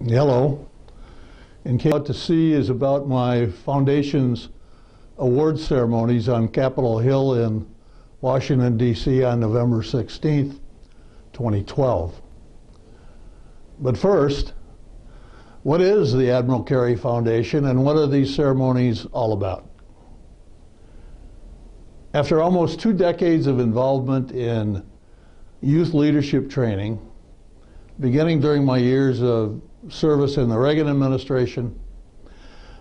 Hello. In case what to see is about my foundation's award ceremonies on Capitol Hill in Washington, D.C. on November 16th, 2012. But first, what is the Admiral Carey Foundation and what are these ceremonies all about? After almost 2 decades of involvement in youth leadership training, beginning during my years of service in the Reagan administration,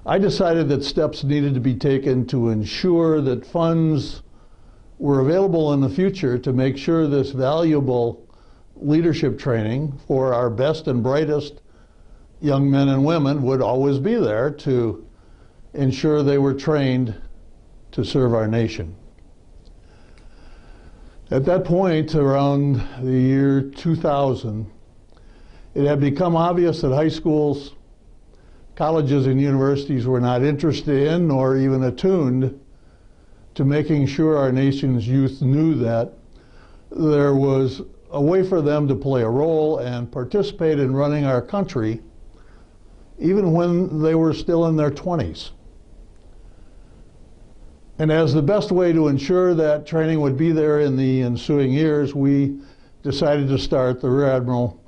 I decided that steps needed to be taken to ensure that funds were available in the future to make sure this valuable leadership training for our best and brightest young men and women would always be there to ensure they were trained to serve our nation. At that point, around the year 2000, it had become obvious that high schools, colleges, and universities were not interested in nor even attuned to making sure our nation's youth knew that there was a way for them to play a role and participate in running our country even when they were still in their 20s. And as the best way to ensure that training would be there in the ensuing years, we decided to start the Rear Admiral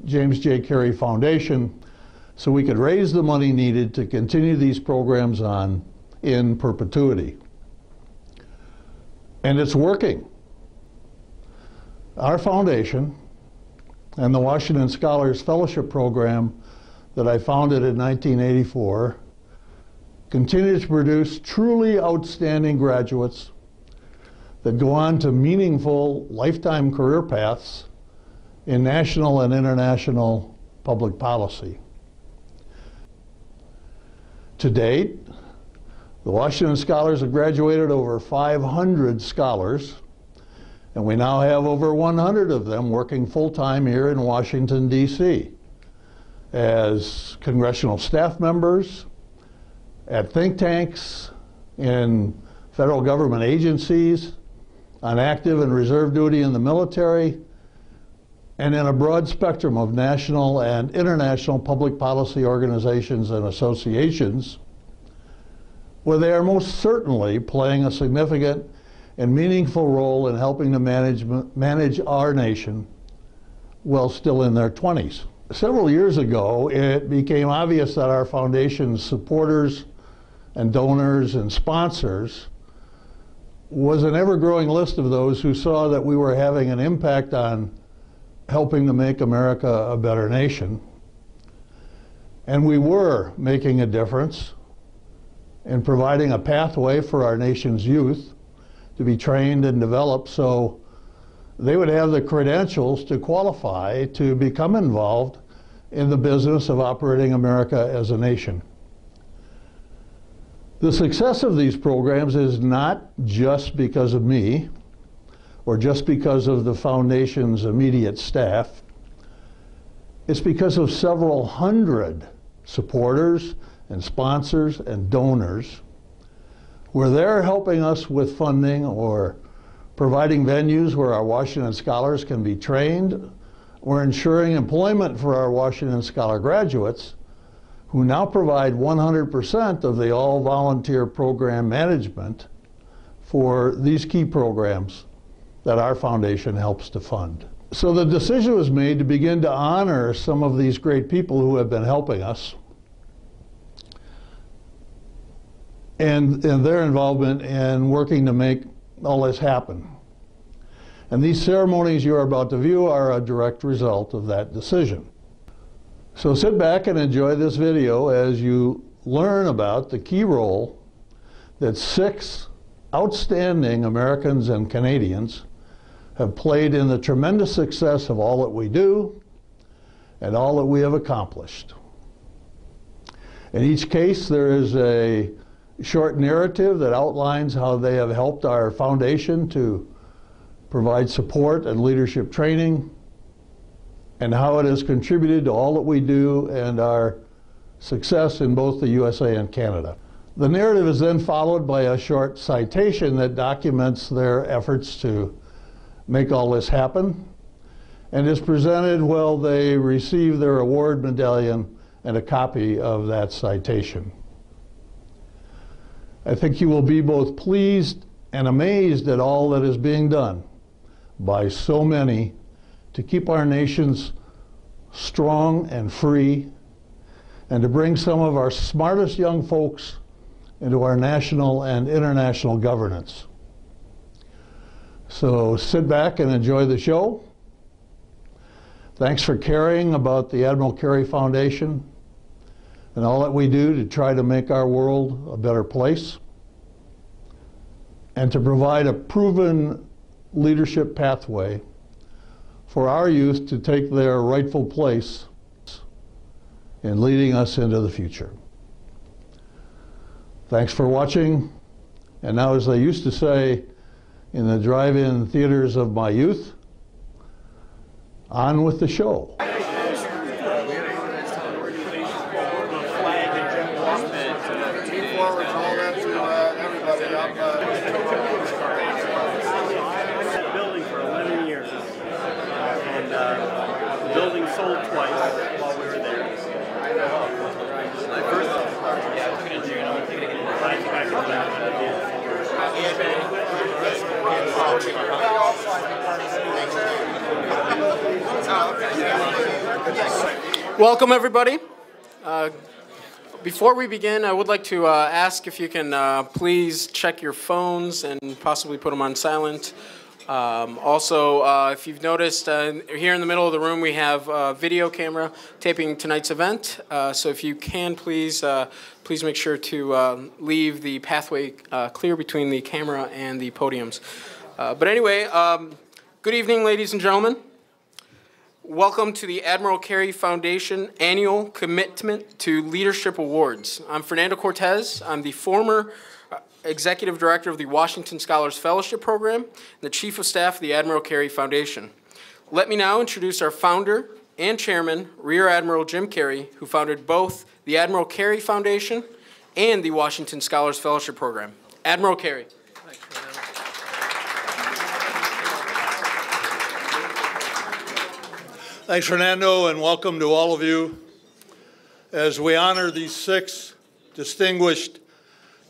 James J. Carey Foundation so we could raise the money needed to continue these programs on in perpetuity. And it's working. Our foundation and the Washington Scholars Fellowship Program that I founded in 1984 continue to produce truly outstanding graduates that go on to meaningful lifetime career paths in national and international public policy. To date, the Washington Scholars have graduated over 500 scholars, and we now have over 100 of them working full-time here in Washington, D.C. as congressional staff members, at think tanks, in federal government agencies, on active and reserve duty in the military, and in a broad spectrum of national and international public policy organizations and associations, where they are most certainly playing a significant and meaningful role in helping to manage our nation while still in their 20s. Several years ago, it became obvious that our foundation's supporters and donors and sponsors was an ever-growing list of those who saw that we were having an impact on helping to make America a better nation. And we were making a difference in providing a pathway for our nation's youth to be trained and developed so they would have the credentials to qualify to become involved in the business of operating America as a nation. The success of these programs is not just because of me or just because of the foundation's immediate staff. It's because of several hundred supporters and sponsors and donors where they're helping us with funding or providing venues where our Washington Scholars can be trained, or ensuring employment for our Washington Scholar graduates who now provide 100% of the all-volunteer program management for these key programs that our foundation helps to fund. So the decision was made to begin to honor some of these great people who have been helping us and their involvement in working to make all this happen. And these ceremonies you're about to view are a direct result of that decision. So sit back and enjoy this video as you learn about the key role that 6 outstanding Americans and Canadians have played in the tremendous success of all that we do and all that we have accomplished. In each case, there is a short narrative that outlines how they have helped our foundation to provide support and leadership training, and how it has contributed to all that we do and our success in both the USA and Canada. The narrative is then followed by a short citation that documents their efforts to make all this happen, and is presented while they receive their award medallion and a copy of that citation. I think you will be both pleased and amazed at all that is being done by so many to keep our nations strong and free, and to bring some of our smartest young folks into our national and international governance. So sit back and enjoy the show. Thanks for caring about the Admiral Carey Foundation and all that we do to try to make our world a better place, and to provide a proven leadership pathway for our youth to take their rightful place in leading us into the future. Thanks for watching, and now, as they used to say in the drive-in theaters of my youth, on with the show. Building for 11 years, and the building sold twice while we were there. Welcome, everybody. Before we begin, I would like to ask if you can please check your phones and possibly put them on silent. Also, if you've noticed, here in the middle of the room we have a video camera taping tonight's event. So if you can, please make sure to leave the pathway clear between the camera and the podiums. But anyway, good evening, ladies and gentlemen. Welcome to the Admiral Carey Foundation Annual Commitment to Leadership Awards. I'm Fernando Cortez. I'm the former Executive Director of the Washington Scholars Fellowship Program and the Chief of Staff of the Admiral Carey Foundation. Let me now introduce our founder and chairman, Rear Admiral Jim Carey, who founded both the Admiral Carey Foundation and the Washington Scholars Fellowship Program. Admiral Carey. Thanks, Fernando, and welcome to all of you as we honor these 6 distinguished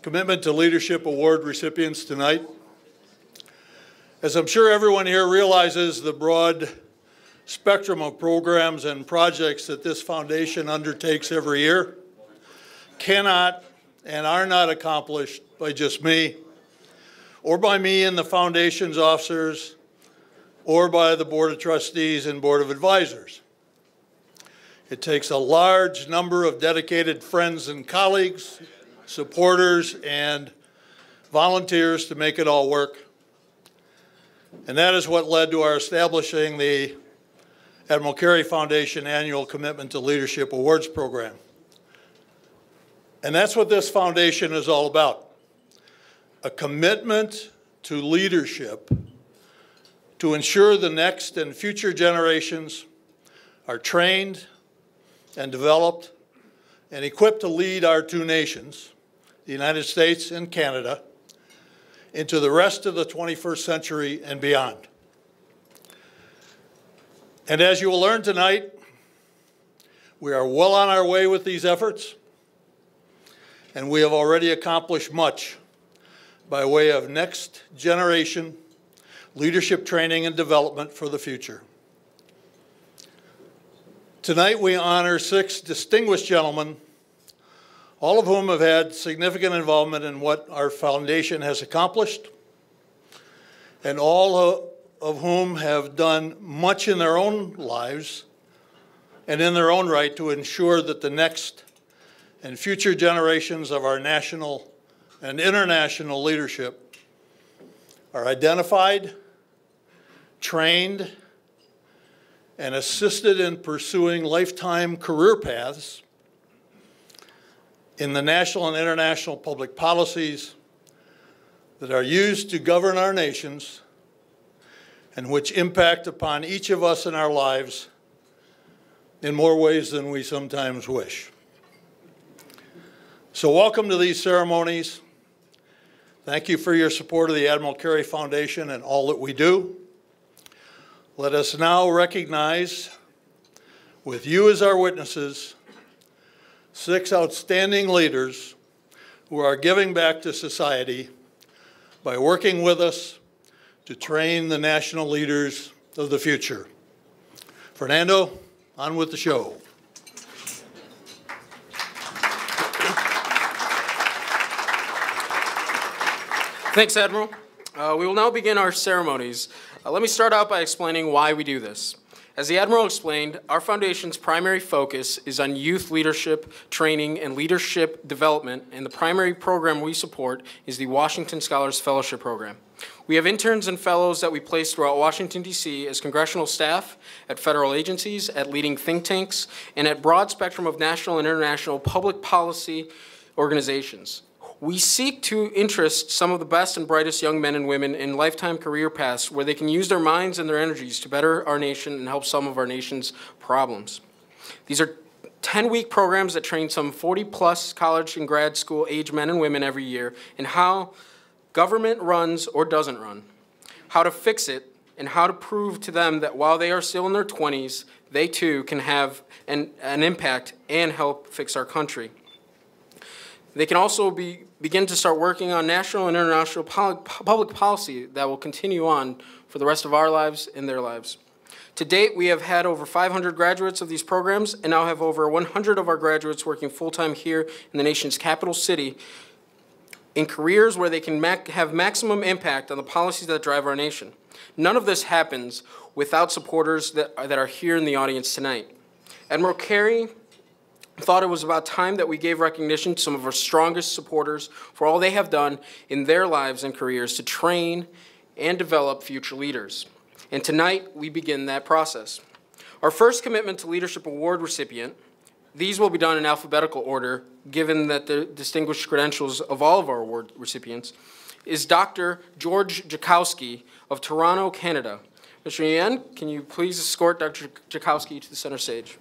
Commitment to Leadership Award recipients tonight. As I'm sure everyone here realizes, the broad spectrum of programs and projects that this foundation undertakes every year cannot and are not accomplished by just me, or by me and the foundation's officers, or by the Board of Trustees and Board of Advisors. It takes a large number of dedicated friends and colleagues, supporters, and volunteers to make it all work. And that is what led to our establishing the Admiral Carey Foundation Annual Commitment to Leadership Awards Program. And that's what this foundation is all about: a commitment to leadership to ensure the next and future generations are trained and developed and equipped to lead our 2 nations, the United States and Canada, into the rest of the 21st century and beyond. And as you will learn tonight, we are well on our way with these efforts, and we have already accomplished much by way of next generation leadership training and development for the future. Tonight we honor 6 distinguished gentlemen, all of whom have had significant involvement in what our foundation has accomplished, and all of whom have done much in their own lives and in their own right to ensure that the next and future generations of our national and international leadership are identified, trained, and assisted in pursuing lifetime career paths in the national and international public policies that are used to govern our nations and which impact upon each of us in our lives in more ways than we sometimes wish. So welcome to these ceremonies. Thank you for your support of the Admiral Carey Foundation and all that we do. Let us now recognize, with you as our witnesses, 6 outstanding leaders who are giving back to society by working with us to train the national leaders of the future. Fernando, on with the show. Thanks, Admiral. We will now begin our ceremonies. Let me start out by explaining why we do this. As the Admiral explained, our foundation's primary focus is on youth leadership training and leadership development, and the primary program we support is the Washington Scholars Fellowship Program. We have interns and fellows that we place throughout Washington, D.C. as congressional staff, at federal agencies, at leading think tanks, and at broad spectrum of national and international public policy organizations. We seek to interest some of the best and brightest young men and women in lifetime career paths where they can use their minds and their energies to better our nation and help some of our nation's problems. These are 10-week programs that train some 40-plus college and grad school age men and women every year in how government runs or doesn't run, how to fix it, and how to prove to them that while they are still in their 20s, they too can have an impact and help fix our country. They can also begin to start working on national and international public policy that will continue on for the rest of our lives and their lives. To date, we have had over 500 graduates of these programs and now have over 100 of our graduates working full-time here in the nation's capital city in careers where they can have maximum impact on the policies that drive our nation. None of this happens without supporters that are here in the audience tonight. Admiral Carey thought it was about time that we gave recognition to some of our strongest supporters for all they have done in their lives and careers to train and develop future leaders. And tonight, we begin that process. Our first Commitment to Leadership Award recipient, these will be done in alphabetical order, given that the distinguished credentials of all of our award recipients, is Dr. George Jakowski of Toronto, Canada. Mr. Yen, can you please escort Dr. Jakowski to the center stage?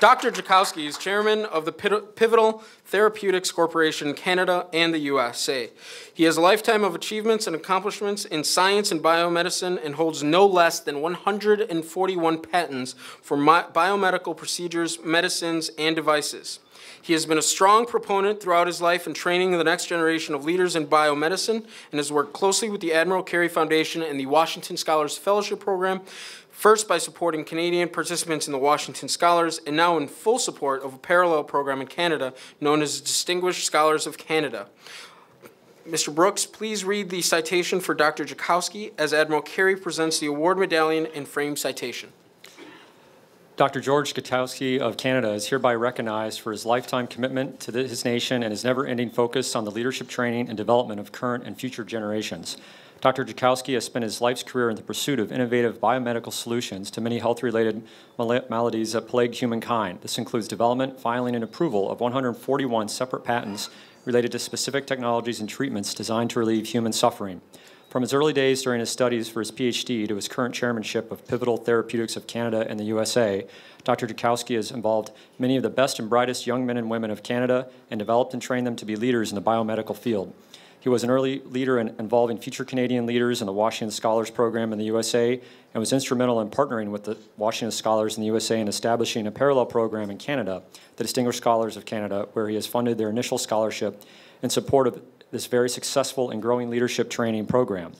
Dr. Jakowski is chairman of the Pivotal Therapeutics Corporation Canada and the USA. He has a lifetime of achievements and accomplishments in science and biomedicine and holds no less than 141 patents for biomedical procedures, medicines, and devices. He has been a strong proponent throughout his life in training the next generation of leaders in biomedicine and has worked closely with the Admiral Carey Foundation and the Washington Scholars Fellowship Program, first by supporting Canadian participants in the Washington Scholars, and now in full support of a parallel program in Canada known as Distinguished Scholars of Canada. Mr. Brooks, please read the citation for Dr. Jakowski as Admiral Carey presents the award medallion and frame citation. Dr. George Jakowski of Canada is hereby recognized for his lifetime commitment to his nation and his never-ending focus on the leadership training and development of current and future generations. Dr. Jakowski has spent his life's career in the pursuit of innovative biomedical solutions to many health-related maladies that plague humankind. This includes development, filing, and approval of 141 separate patents related to specific technologies and treatments designed to relieve human suffering. From his early days during his studies for his PhD to his current chairmanship of Pivotal Therapeutics of Canada and the USA, Dr. Jakowski has involved many of the best and brightest young men and women of Canada and developed and trained them to be leaders in the biomedical field. He was an early leader involving future Canadian leaders in the Washington Scholars Program in the USA and was instrumental in partnering with the Washington Scholars in the USA in establishing a parallel program in Canada, the Distinguished Scholars of Canada, where he has funded their initial scholarship in support of this very successful and growing leadership training program.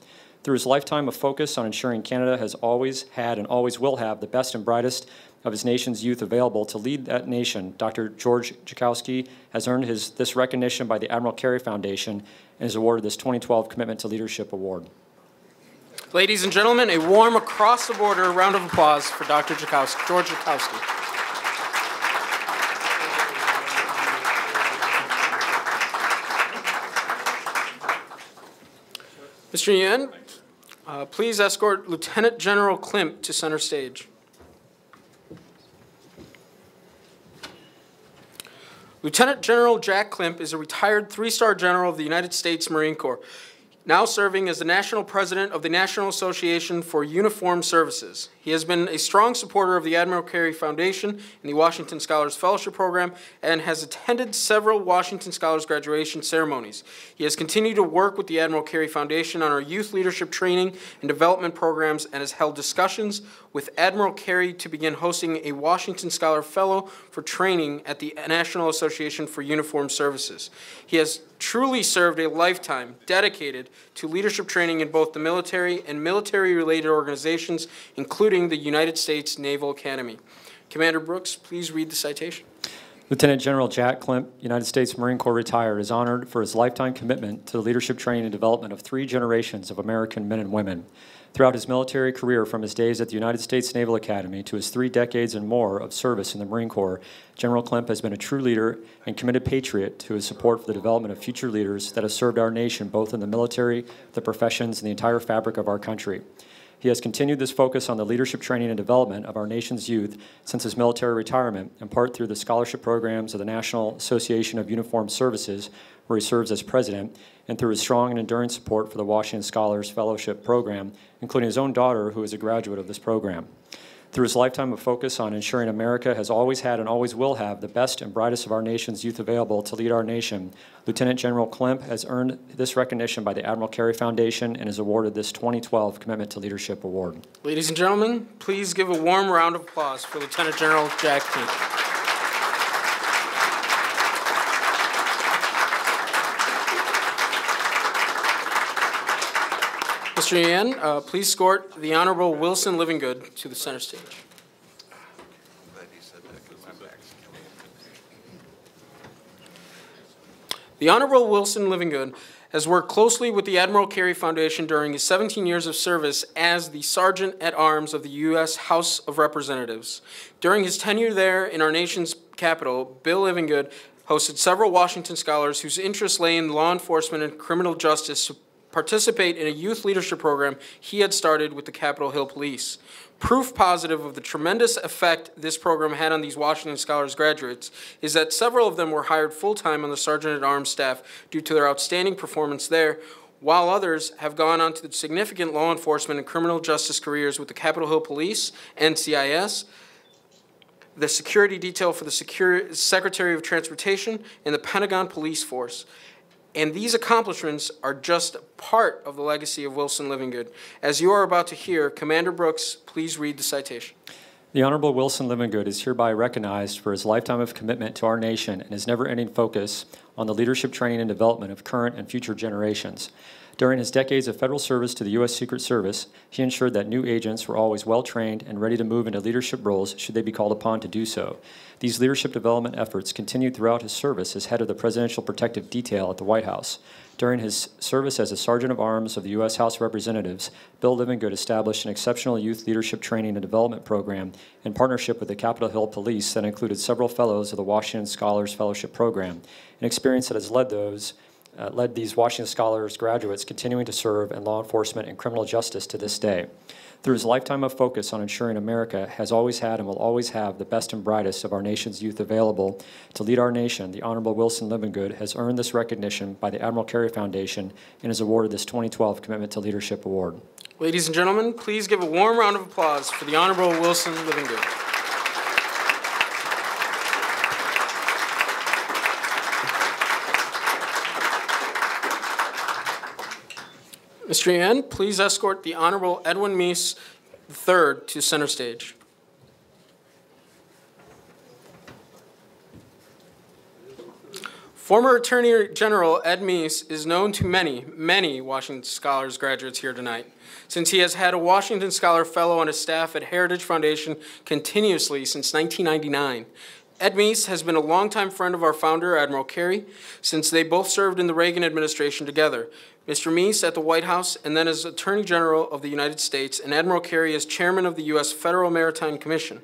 Through his lifetime of focus on ensuring Canada has always had and always will have the best and brightest of his nation's youth available to lead that nation, Dr. George Jakowski has earned this recognition by the Admiral Carey Foundation and is awarded this 2012 Commitment to Leadership Award. Ladies and gentlemen, a warm across-the-border round of applause for Dr. Jakowski, George Jakowski. Mr. Yen, please escort Lieutenant General Klimp to center stage. Lieutenant General Jack Klimp is a retired three-star general of the United States Marine Corps, now serving as the National President of the National Association for Uniformed Services. He has been a strong supporter of the Admiral Carey Foundation and the Washington Scholars Fellowship Program and has attended several Washington Scholars graduation ceremonies. He has continued to work with the Admiral Carey Foundation on our youth leadership training and development programs and has held discussions with Admiral Carey to begin hosting a Washington Scholar Fellow for training at the National Association for Uniformed Services. He has truly served a lifetime dedicated to leadership training in both the military and military-related organizations, including the United States Naval Academy. Commander Brooks, please read the citation. Lieutenant General Jack Klemp, United States Marine Corps retired, is honored for his lifetime commitment to the leadership training and development of 3 generations of American men and women. Throughout his military career, from his days at the United States Naval Academy to his 3 decades and more of service in the Marine Corps, General Klemp has been a true leader and committed patriot to his support for the development of future leaders that have served our nation both in the military, the professions, and the entire fabric of our country. He has continued this focus on the leadership training and development of our nation's youth since his military retirement, in part through the scholarship programs of the National Association of Uniformed Services, where he serves as president, and through his strong and enduring support for the Washington Scholars Fellowship Program, including his own daughter, who is a graduate of this program. Through his lifetime of focus on ensuring America has always had and always will have the best and brightest of our nation's youth available to lead our nation, Lieutenant General Klemp has earned this recognition by the Admiral Carey Foundation and is awarded this 2012 Commitment to Leadership Award. Ladies and gentlemen, please give a warm round of applause for Lieutenant General Jack Klemp. Mr. Yan, please escort the Honorable Wilson Livingood to the center stage. The Honorable Wilson Livingood has worked closely with the Admiral Carey Foundation during his 17 years of service as the Sergeant-at-Arms of the U.S. House of Representatives. During his tenure there in our nation's capital, Bill Livingood hosted several Washington scholars whose interests lay in law enforcement and criminal justice to participate in a youth leadership program he had started with the Capitol Hill Police. Proof positive of the tremendous effect this program had on these Washington Scholars graduates is that several of them were hired full-time on the Sergeant-at-Arms staff due to their outstanding performance there, while others have gone on to significant law enforcement and criminal justice careers with the Capitol Hill Police, NCIS, the security detail for the Secretary of Transportation, and the Pentagon Police Force. And these accomplishments are just part of the legacy of Wilson Livingood. As you are about to hear, Commander Brooks, please read the citation. The Honorable Wilson Livingood is hereby recognized for his lifetime of commitment to our nation and his never-ending focus on the leadership training and development of current and future generations. During his decades of federal service to the U.S. Secret Service, he ensured that new agents were always well-trained and ready to move into leadership roles should they be called upon to do so. These leadership development efforts continued throughout his service as head of the Presidential Protective Detail at the White House. During his service as a Sergeant of Arms of the U.S. House of Representatives, Bill Livingood established an exceptional youth leadership training and development program in partnership with the Capitol Hill Police that included several fellows of the Washington Scholars Fellowship Program, an experience that has led these Washington Scholars graduates continuing to serve in law enforcement and criminal justice to this day. Through his lifetime of focus on ensuring America has always had and will always have the best and brightest of our nation's youth available to lead our nation, the Honorable Wilson Livingood has earned this recognition by the Admiral Carey Foundation and is awarded this 2012 Commitment to Leadership Award. Ladies and gentlemen, please give a warm round of applause for the Honorable Wilson Livingood. Mr. Yan, please escort the Honorable Edwin Meese III to center stage. Former Attorney General Ed Meese is known to many Washington Scholars graduates here tonight, since he has had a Washington Scholar Fellow on his staff at Heritage Foundation continuously since 1999. Ed Meese has been a longtime friend of our founder, Admiral Carey, since they both served in the Reagan administration together. Mr. Meese at the White House and then as Attorney General of the United States, and Admiral Carey as Chairman of the U.S. Federal Maritime Commission.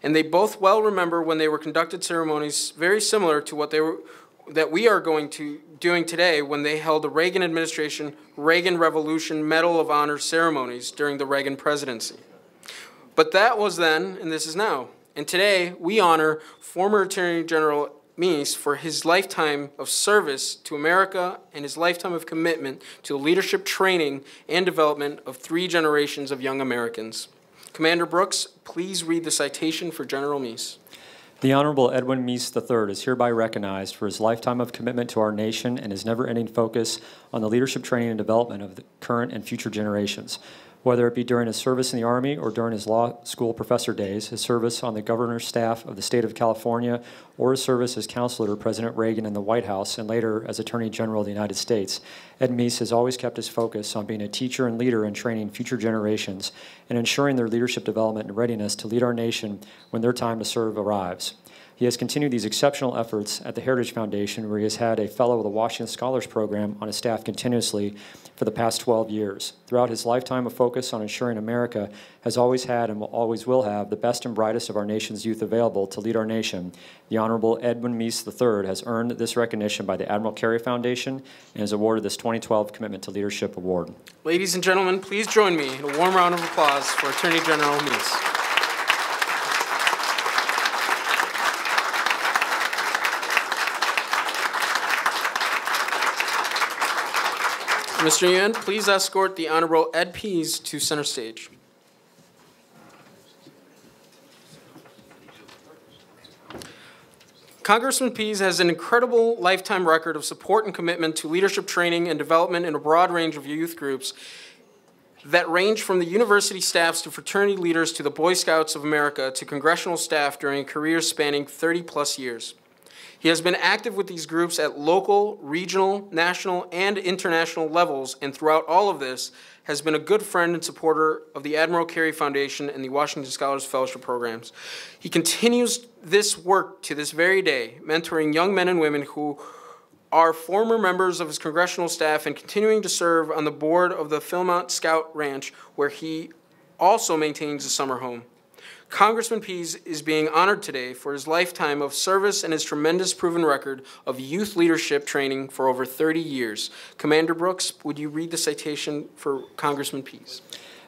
And they both well remember when they were conducted ceremonies very similar to what that we are doing today when they held the Reagan administration Reagan Revolution Medal of Honor ceremonies during the Reagan presidency. But that was then, and this is now. And today, we honor former Attorney General Meese for his lifetime of service to America and his lifetime of commitment to the leadership training and development of 3 generations of young Americans. Commander Brooks, please read the citation for General Meese. The Honorable Edwin Meese III is hereby recognized for his lifetime of commitment to our nation and his never-ending focus on the leadership training and development of the current and future generations. Whether it be during his service in the Army or during his law school professor days, his service on the governor's staff of the state of California, or his service as counselor to President Reagan in the White House and later as Attorney General of the United States, Ed Meese has always kept his focus on being a teacher and leader in training future generations and ensuring their leadership development and readiness to lead our nation when their time to serve arrives. He has continued these exceptional efforts at the Heritage Foundation, where he has had a fellow of the Washington Scholars Program on his staff continuously for the past 12 years. Throughout his lifetime of focus on ensuring America has always had and always will have the best and brightest of our nation's youth available to lead our nation, the Honorable Edwin Meese III has earned this recognition by the Admiral Carey Foundation and is awarded this 2012 Commitment to Leadership Award. Ladies and gentlemen, please join me in a warm round of applause for Attorney General Meese. Mr. Yuan, please escort the Honorable Ed Pease to center stage. Congressman Pease has an incredible lifetime record of support and commitment to leadership training and development in a broad range of youth groups that range from the university staffs to fraternity leaders to the Boy Scouts of America to congressional staff during a career spanning 30-plus years. He has been active with these groups at local, regional, national, and international levels, and throughout all of this has been a good friend and supporter of the Admiral Carey Foundation and the Washington Scholars Fellowship programs. He continues this work to this very day, mentoring young men and women who are former members of his congressional staff and continuing to serve on the board of the Philmont Scout Ranch, where he also maintains a summer home. Congressman Pease is being honored today for his lifetime of service and his tremendous proven record of youth leadership training for over 30 years. Commander Brooks, would you read the citation for Congressman Pease?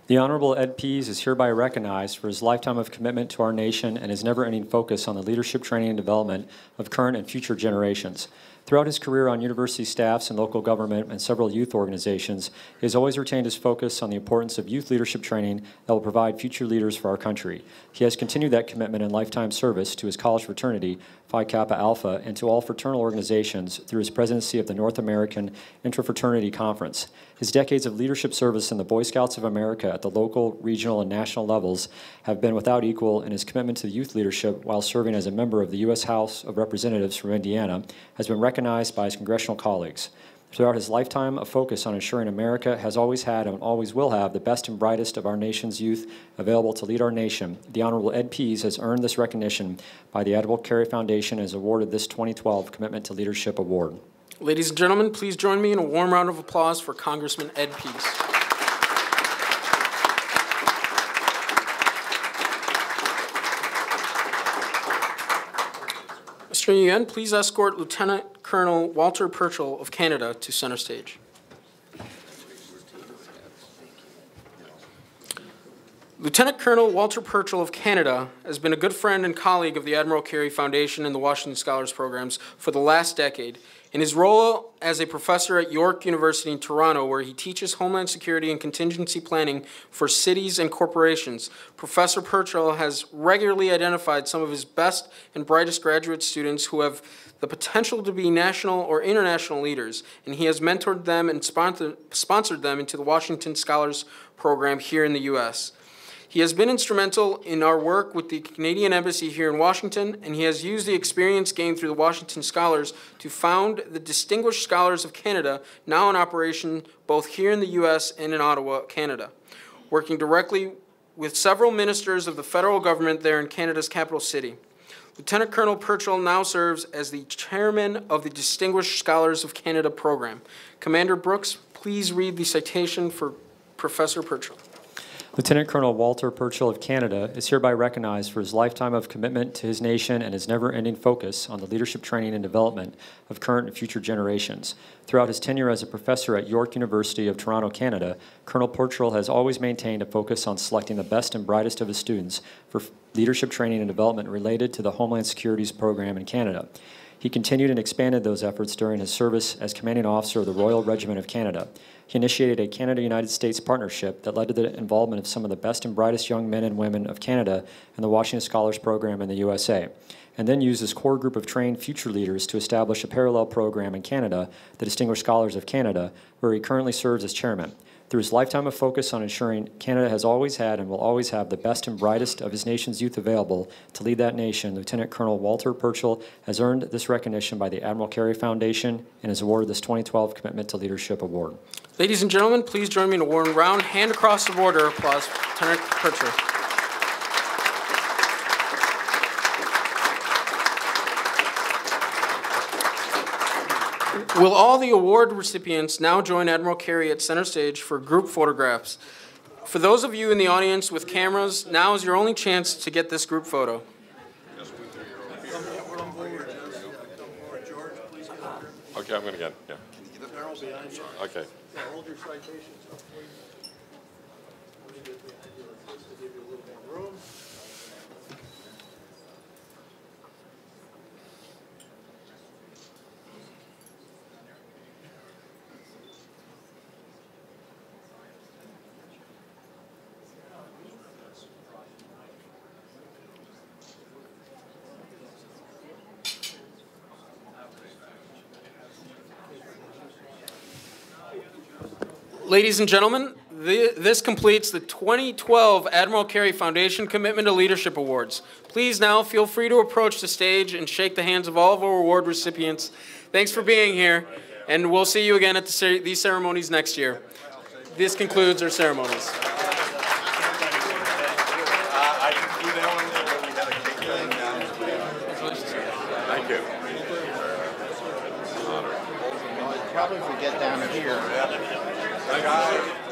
The Honorable Ed Pease is hereby recognized for his lifetime of commitment to our nation and his never-ending focus on the leadership training and development of current and future generations. Throughout his career on university staffs and local government and several youth organizations, he has always retained his focus on the importance of youth leadership training that will provide future leaders for our country. He has continued that commitment and lifetime service to his college fraternity, Phi Kappa Alpha, and to all fraternal organizations through his presidency of the North American Interfraternity Conference. His decades of leadership service in the Boy Scouts of America at the local, regional, and national levels have been without equal, and his commitment to youth leadership while serving as a member of the U.S. House of Representatives from Indiana has been recognized by his congressional colleagues. Throughout his lifetime of focus on ensuring America has always had and always will have the best and brightest of our nation's youth available to lead our nation, the Honorable Ed Pease has earned this recognition by the Admiral Carey Foundation and is awarded this 2012 Commitment to Leadership Award. Ladies and gentlemen, please join me in a warm round of applause for Congressman Ed Pease. Mr. Yuan, please escort Lieutenant Colonel Walter Purcell of Canada to center stage. Lieutenant Colonel Walter Purcell of Canada has been a good friend and colleague of the Admiral Carey Foundation and the Washington Scholars Programs for the last decade. In his role as a professor at York University in Toronto, where he teaches Homeland Security and Contingency Planning for cities and corporations, Professor Purcell has regularly identified some of his best and brightest graduate students who have the potential to be national or international leaders, and he has mentored them and sponsored them into the Washington Scholars Program here in the U.S. He has been instrumental in our work with the Canadian Embassy here in Washington, and he has used the experience gained through the Washington Scholars to found the Distinguished Scholars of Canada, now in operation both here in the U.S. and in Ottawa, Canada, working directly with several ministers of the federal government there in Canada's capital city. Lieutenant Colonel Purcell now serves as the chairman of the Distinguished Scholars of Canada program. Commander Brooks, please read the citation for Professor Purcell. Lieutenant Colonel Walter Purcell of Canada is hereby recognized for his lifetime of commitment to his nation and his never-ending focus on the leadership training and development of current and future generations. Throughout his tenure as a professor at York University of Toronto, Canada, Colonel Purcell has always maintained a focus on selecting the best and brightest of his students for leadership training and development related to the Homeland Security's program in Canada. He continued and expanded those efforts during his service as commanding officer of the Royal Regiment of Canada. He initiated a Canada-United States partnership that led to the involvement of some of the best and brightest young men and women of Canada in the Washington Scholars Program in the USA, and then used his core group of trained future leaders to establish a parallel program in Canada, the Distinguished Scholars of Canada, where he currently serves as chairman. Through his lifetime of focus on ensuring Canada has always had and will always have the best and brightest of his nation's youth available to lead that nation, Lieutenant Colonel Walter Purcell has earned this recognition by the Admiral Carey Foundation and is awarded this 2012 Commitment to Leadership Award. Ladies and gentlemen, please join me in a warm round, hand across the border applause for Lieutenant Purcell. Will all the award recipients now join Admiral Carey at center stage for group photographs? For those of you in the audience with cameras, now is your only chance to get this group photo. Okay, I'm going to get, yeah. Okay. Hold your citations up, please. Let me get the idea of this to give you a little more room. Ladies and gentlemen, this completes the 2012 Admiral Carey Foundation Commitment to Leadership Awards. Please now feel free to approach the stage and shake the hands of all of our award recipients. Thanks for being here, and we'll see you again at these ceremonies next year. This concludes our ceremonies. Thank you. Probably if we get down here. Thank you.